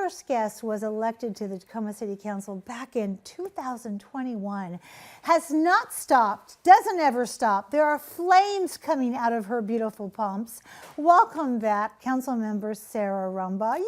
first guest was elected to the Tacoma City Council back in 2021, has not stopped, doesn't ever stop. There are flames coming out of her beautiful pumps. Welcome back, Council Member Sarah Rumbaugh. Yay!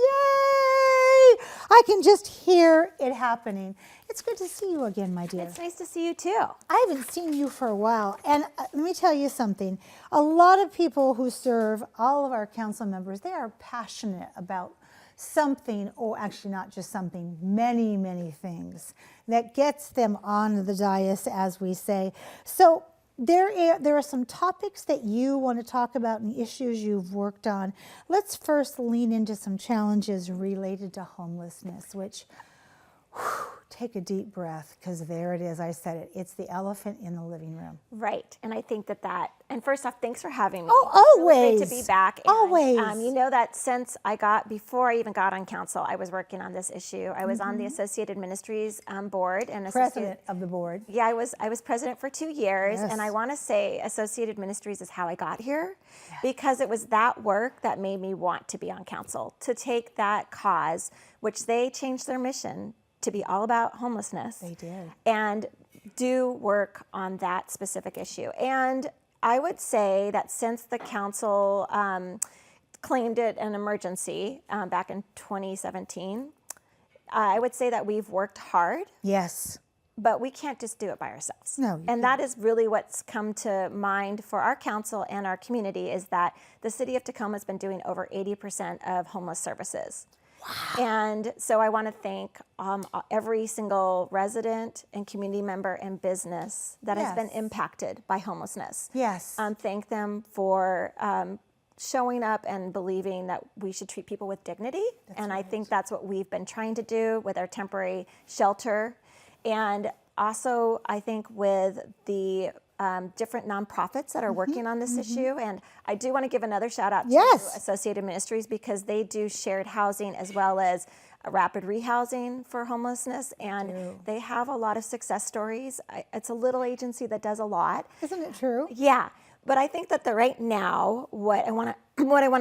I can just hear it happening. It's good to see you again, my dear. It's nice to see you too. I haven't seen you for a while, and let me tell you something. A lot of people who serve, all of our council members, they are passionate about something, or actually not just something, many, many things that gets them on the dais, as we say. So there are some topics that you want to talk about and issues you've worked on. Let's first lean into some challenges related to homelessness, which, take a deep breath, because there it is. I said it. It's the elephant in the living room. Right, and I think and first off, thanks for having me. Oh, always. It's really great to be back. And, always. You know that before I even got on council, I was working on this issue. I was on the Associated Ministries board. And President of the board. Yeah, I was president for 2 years, Yes. and I want to say Associated Ministries is how I got here, because it was that work that made me want to be on council, to take that cause, which they changed their mission to be all about homelessness. They did. And do work on that specific issue. And I would say that since the council claimed it an emergency back in 2017, I would say that we've worked hard. Yes. But we can't just do it by ourselves. No. And that is really what's come to mind for our council and our community, is that the city of Tacoma has been doing over 80% of homeless services. Wow. And so I want to thank every single resident and community member and business that has been impacted by homelessness. Yes. Thank them for showing up and believing that we should treat people with dignity. And I think that's what we've been trying to do with our temporary shelter. And also, I think with the different nonprofits that are working on this issue. And I do want to give another shout out to Associated Ministries, because they do shared housing as well as rapid rehousing for homelessness. And they have a lot of success stories. It's a little agency that does a lot. Isn't it true? Yeah. But I think that right now, what I want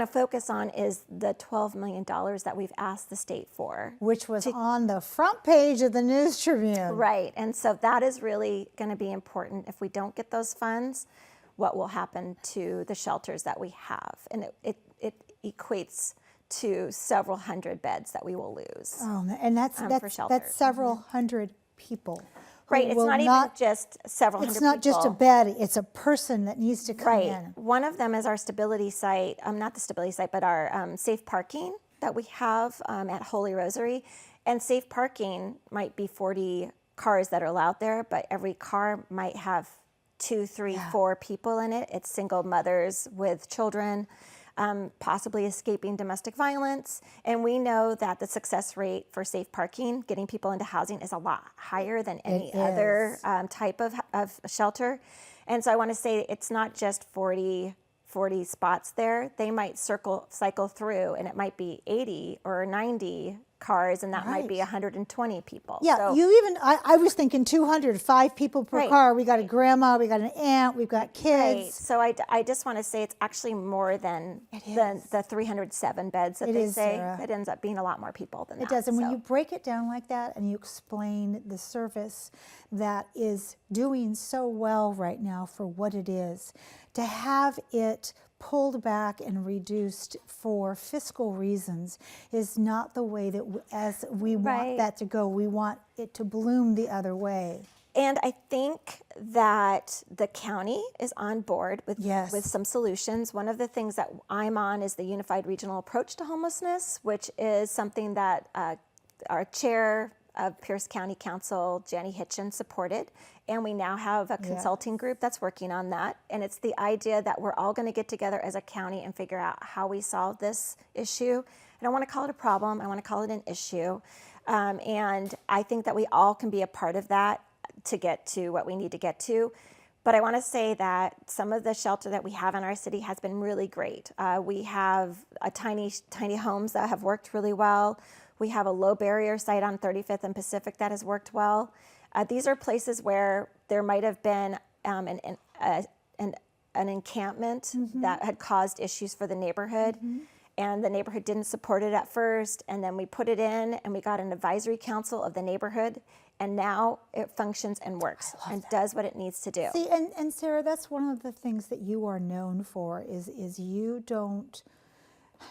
to focus on is the $12 million that we've asked the state for. Which was on the front page of the News Tribune. Right, and so that is really going to be important. If we don't get those funds, what will happen to the shelters that we have? And it equates to several hundred beds that we will lose. Oh, and that's several hundred people. Right, it's not even just several hundred people. It's not just a bed, it's a person that needs to come in. Right, one of them is our stability site, not the stability site, but our safe parking that we have at Holy Rosary. And safe parking might be 40 cars that are allowed there, but every car might have 2, 3, 4 people in it. It's single mothers with children, possibly escaping domestic violence. And we know that the success rate for safe parking, getting people into housing, is a lot higher than any other type of shelter. And so I want to say it's not just 40 spots there. They might cycle through, and it might be 80 or 90 cars, and that might be 120 people. Yeah, so, I was thinking 200, 5 people per car. We got a grandma, we got an aunt, we've got kids. Right. So I just want to say it's actually more than the 307 beds that they say. Sarah. It ends up being a lot more people than that. It does, and when you break it down like that and you explain the service that is doing so well right now for what it is, to have it pulled back and reduced for fiscal reasons is not the way that we want that to go. We want it to bloom the other way. And I think that the county is on board with some solutions. One of the things that I'm on is the Unified Regional Approach to Homelessness, which is something that our chair of Pierce County Council, Jenny Hitchen, supported. And we now have a consulting group that's working on that. And it's the idea that we're all going to get together as a county and figure out how we solve this issue. I don't want to call it a problem. I want to call it an issue. And I think that we all can be a part of that to get to what we need to get to. But I want to say that some of the shelter that we have in our city has been really great. We have tiny homes that have worked really well. We have a low barrier site on 35th and Pacific that has worked well. These are places where there might have been an encampment that had caused issues for the neighborhood. and the neighborhood didn't support it at first, and then we put it in, and we got an advisory council of the neighborhood, and now it functions and works and does what it needs to do. See, and Sarah, that's one of the things that you are known for is you don't,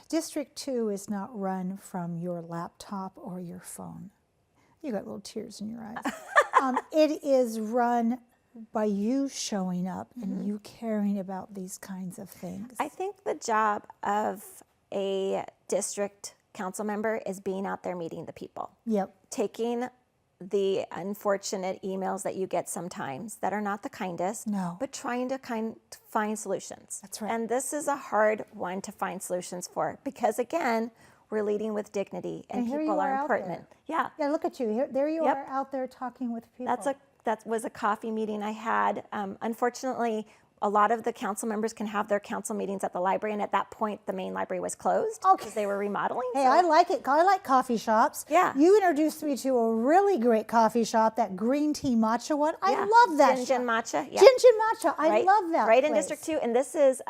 District 2 is not run from your laptop or your phone. You got little tears in your eyes. It is run by you showing up and you caring about these kinds of things. I think the job of a district council member is being out there meeting the people. Yep. Taking the unfortunate emails that you get sometimes that are not the kindest, No. but trying to find solutions. That's right. And this is a hard one to find solutions for because, again, we're leading with dignity and here you people are are out important. there. Yeah. Yeah, look at you. Here, there you Yep. are out there talking with people. That was a coffee meeting I had. Unfortunately, a lot of the council members can have their council meetings at the library, and at that point, the main library was closed because they were remodeling. Hey, so- I like it. I like coffee shops. Yeah. You introduced me to a really great coffee shop, that green tea matcha one. I love that Gin shop. Matcha. Yeah. Gin Matcha. I Right? love that Right in place. District 2. And this is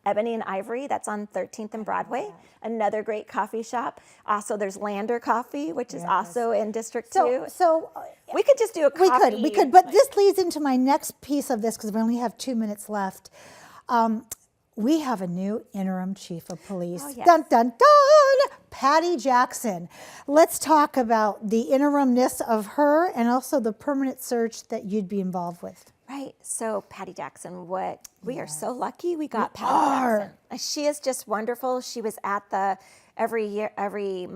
Ebony and Ivory. That's on 13th and Broadway. Another great coffee shop. Also, there's Lander Coffee, which is also in District 2. So We could just do a coffee. we could. But this leads into my next piece of this because we only have 2 minutes left. We have a new interim chief of police. Oh, yes. Dun, dun, dun! Patty Jackson. Let's talk about the interimness of her and also the permanent search that you'd be involved with. Right. So Patty Jackson, we are so lucky we got Patty Jackson. She is just wonderful. She was at every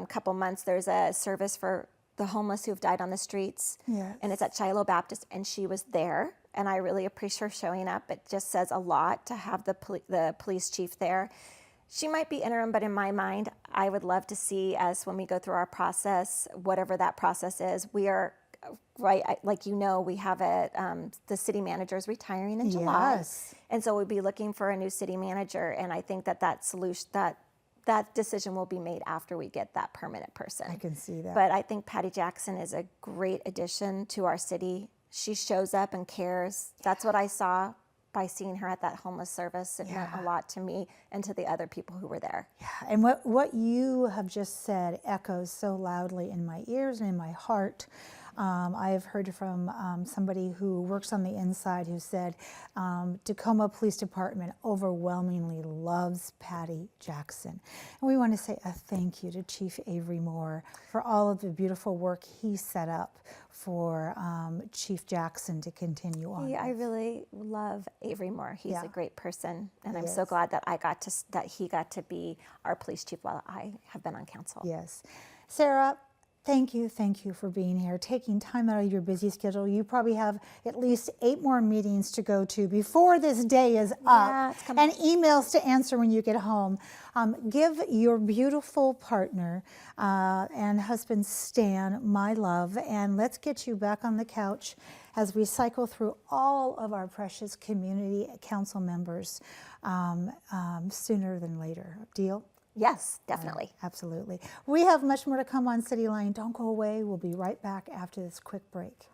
couple months there's a service for the homeless who have died on the streets. Yes. And it's at Shiloh Baptist, and she was there. And I really appreciate her showing up. It just says a lot to have the police chief there. She might be interim, but in my mind, I would love to see us when we go through our process, whatever that process is. We are right, like we have the city manager is retiring in July, Yes. and so we'll be looking for a new city manager. And I think that solution that decision will be made after we get that permanent person. I can see that. But I think Patty Jackson is a great addition to our city. She shows up and cares. That's what I saw by seeing her at that homeless service. It meant a lot to me and to the other people who were there. Yeah, and what you have just said echoes so loudly in my ears and in my heart. I have heard from somebody who works on the inside who said Tacoma Police Department overwhelmingly loves Patty Jackson. And we want to say a thank you to Chief Avery Moore for all of the beautiful work he set up for Chief Jackson to continue on. Yeah, I really love Avery Moore. He's a great person, and I'm He so is. glad that he got to be our police chief while I have been on council. Yes. Sarah, thank you for being here, taking time out of your busy schedule. You probably have at least 8 more meetings to go to before this day is up, it's coming and emails to answer when you get home. Give your beautiful partner and husband Stan my love, and let's get you back on the couch as we cycle through all of our precious community council members sooner than later. Deal? Yes, definitely. Absolutely. We have much more to come on Cityline. Don't go away. We'll be right back after this quick break.